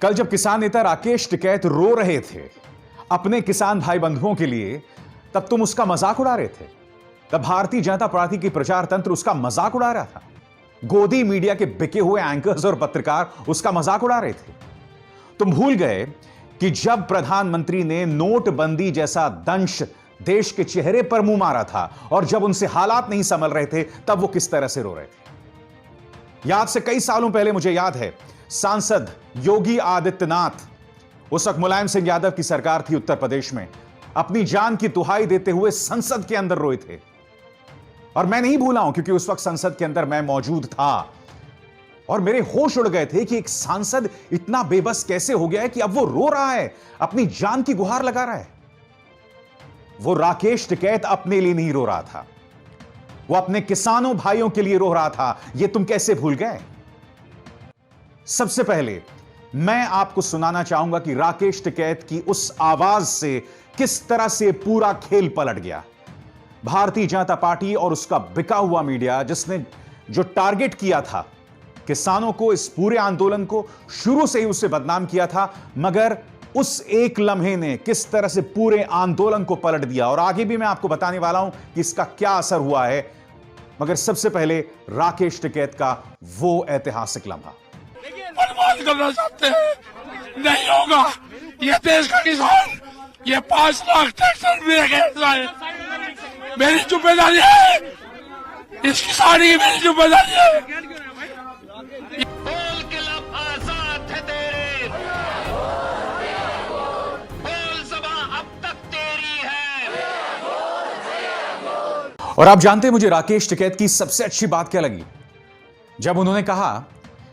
कल जब किसान नेता राकेश टिकैत रो रहे थे अपने किसान भाई बंधुओं के लिए, तब तुम उसका मजाक उड़ा रहे थे। तब भारतीय जनता पार्टी की प्रचार तंत्र उसका मजाक उड़ा रहा था। गोदी मीडिया के बिके हुए एंकर्स और पत्रकार उसका मजाक उड़ा रहे थे। तुम भूल गए कि जब प्रधानमंत्री ने नोटबंदी जैसा दंश देश के चेहरे पर मुंह मारा था और जब उनसे हालात नहीं संभल रहे थे, तब वो किस तरह से रो रहे थे। याद से कई सालों पहले मुझे याद है, सांसद योगी आदित्यनाथ, उस वक्त मुलायम सिंह यादव की सरकार थी उत्तर प्रदेश में, अपनी जान की दुहाई देते हुए संसद के अंदर रोए थे। और मैं नहीं भूला हूं क्योंकि उस वक्त संसद के अंदर मैं मौजूद था और मेरे होश उड़ गए थे कि एक सांसद इतना बेबस कैसे हो गया है कि अब वो रो रहा है, अपनी जान की गुहार लगा रहा है। वो राकेश टिकैत अपने लिए नहीं रो रहा था, वो अपने किसानों भाइयों के लिए रो रहा था। ये तुम कैसे भूल गए? सबसे पहले मैं आपको सुनाना चाहूंगा कि राकेश टिकैत की उस आवाज से किस तरह से पूरा खेल पलट गया। भारतीय जनता पार्टी और उसका बिका हुआ मीडिया, जिसने जो टारगेट किया था किसानों को, इस पूरे आंदोलन को शुरू से ही उससे बदनाम किया था, मगर उस एक लम्हे ने किस तरह से पूरे आंदोलन को पलट दिया। और आगे भी मैं आपको बताने वाला हूं कि इसका क्या असर हुआ है। मगर सबसे पहले राकेश टिकैत का वो ऐतिहासिक लम्हा। बर्बाद करना चाहते हैं, नहीं होगा। ये देश का किसान, ये 5 लाख ट्रैक्टर मेरी जिम्मेदारी है, इस किसान की मेरी जिम्मेदारी है। बोल खिलाफ आजाद है तेरे, बोल सभा अब तक तेरी है। और आप जानते हैं मुझे राकेश टिकैत की सबसे अच्छी बात क्या लगी? जब उन्होंने कहा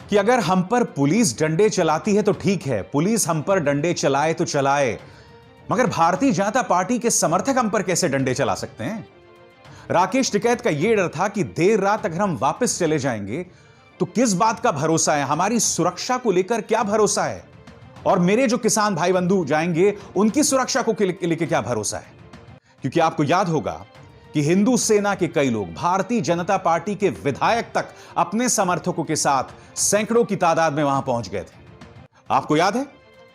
कि अगर हम पर पुलिस डंडे चलाती है तो ठीक है, पुलिस हम पर डंडे चलाए तो चलाए, मगर भारतीय जनता पार्टी के समर्थक हम पर कैसे डंडे चला सकते हैं? राकेश टिकैत का यह डर था कि देर रात अगर हम वापस चले जाएंगे तो किस बात का भरोसा है, हमारी सुरक्षा को लेकर क्या भरोसा है, और मेरे जो किसान भाई बंधु जाएंगे उनकी सुरक्षा को लेकर क्या भरोसा है। क्योंकि आपको याद होगा कि हिंदू सेना के कई लोग, भारतीय जनता पार्टी के विधायक तक अपने समर्थकों के साथ सैकड़ों की तादाद में वहां पहुंच गए थे। आपको याद है,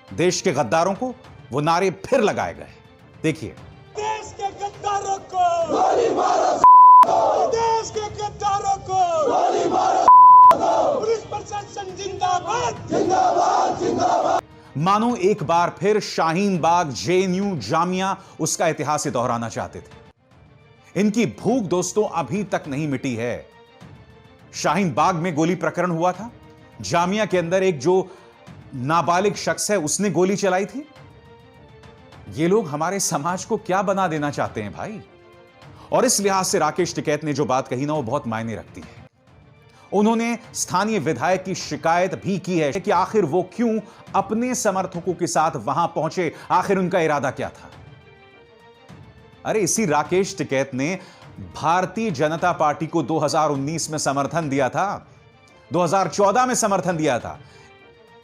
देश के गद्दारों को वो नारे फिर लगाए गए। देखिए, देश के गद्दारों को गोली मारो, देश के गद्दारों को गोली मारो, पुलिस प्रशासन जिंदाबाद जिंदाबाद जिंदाबाद। मानो एक बार फिर शाहीन बाग, जेएनयू, जामिया उसका इतिहास ही दोहराना चाहते थे। इनकी भूख दोस्तों अभी तक नहीं मिटी है। शाहीन बाग में गोली प्रकरण हुआ था, जामिया के अंदर एक जो नाबालिग शख्स है उसने गोली चलाई थी। ये लोग हमारे समाज को क्या बना देना चाहते हैं भाई? और इस लिहाज से राकेश टिकैत ने जो बात कही ना, वो बहुत मायने रखती है। उन्होंने स्थानीय विधायक की शिकायत भी की है कि आखिर वो क्यों अपने समर्थकों के साथ वहां पहुंचे, आखिर उनका इरादा क्या था। अरे इसी राकेश टिकैत ने भारतीय जनता पार्टी को 2019 में समर्थन दिया था, 2014 में समर्थन दिया था,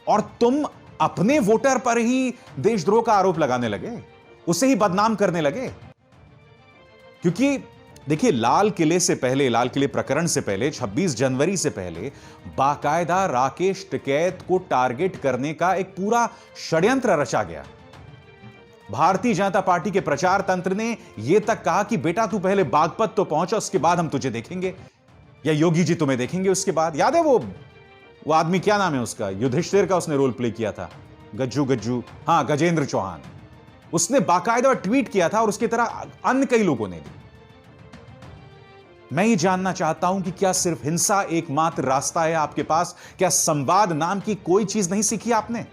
और तुम अपने वोटर पर ही देशद्रोह का आरोप लगाने लगे, उसे ही बदनाम करने लगे। क्योंकि देखिए, लाल किले से पहले, लाल किले प्रकरण से पहले, 26 जनवरी से पहले बाकायदा राकेश टिकैत को टारगेट करने का एक पूरा षड्यंत्र रचा गया। भारतीय जनता पार्टी के प्रचार तंत्र ने यह तक कहा कि बेटा तू पहले बागपत तो पहुंचा, उसके बाद हम तुझे देखेंगे, या योगी जी तुम्हें देखेंगे उसके बाद। याद है वो आदमी, क्या नाम है उसका, युधिष्ठिर का उसने रोल प्ले किया था, गज्जू, हां, गजेंद्र चौहान। उसने बाकायदा ट्वीट किया था और उसकी तरह अन्य कई लोगों ने भी। मैं ये जानना चाहता हूं कि क्या सिर्फ हिंसा एकमात्र रास्ता है आपके पास? क्या संवाद नाम की कोई चीज नहीं सीखी आपने?